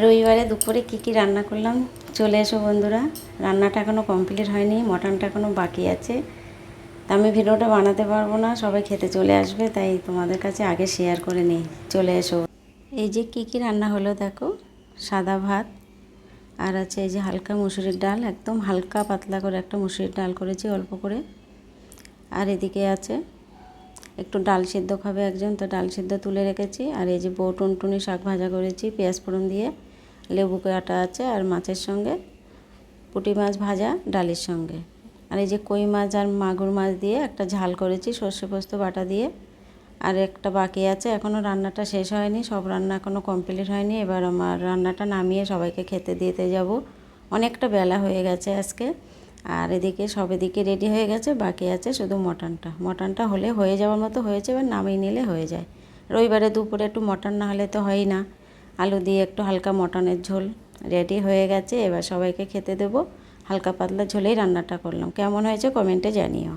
রবিবারে দুপুরে কি রান্না করলাম চলে এসো বন্ধুরা। রান্নাটা এখনও কমপ্লিট হয়নি, মটনটা এখনও বাকি আছে। তা আমি ভিডিওটা বানাতে পারবো না, সবাই খেতে চলে আসবে, তাই তোমাদের কাছে আগে শেয়ার করে নিই। চলে এসো। এই যে কি রান্না হলো দেখো, সাদা ভাত আর আছে এই যে হালকা মুসুরির ডাল, একদম হালকা পাতলা করে একটা মুসুরির ডাল করেছি অল্প করে। আর এদিকে আছে একটু ডাল সিদ্ধ খাবে একজন, তো ডাল সিদ্ধ তুলে রেখেছি। আর এই যে বউ টুনটুনি শাক ভাজা করেছি পেঁয়াজ ফোড়ন দিয়ে, লেবু কাটা আছে, আর মাছের সঙ্গে পুঁটি মাছ ভাজা ডালের সঙ্গে। আর এই যে কই মাছ আর মাগুর মাছ দিয়ে একটা ঝাল করেছি সর্ষে পোস্ত বাটা দিয়ে। আর একটা বাকি আছে, এখনও রান্নাটা শেষ হয়নি, সব রান্না এখনও কমপ্লিট হয়নি। এবার আমার রান্নাটা নামিয়ে সবাইকে খেতে দিতে যাব। অনেকটা বেলা হয়ে গেছে আজকে। আর এদিকে সব এদিকে রেডি হয়ে গেছে, বাকি আছে শুধু মটনটা হলে হয়ে যাওয়ার মতো হয়েছে, এবার নামিয়ে নিলে হয়ে যায়। রবিবারে দুপুরে একটু মটন না হলে তো হয়ই না। আলু দিয়ে একটু হালকা মটনের ঝোল রেডি হয়ে গেছে, এবার সবাইকে খেতে দেবো। হালকা পাতলা ঝোলেই রান্নাটা করলাম, কেমন হয়েছে কমেন্টে জানিও।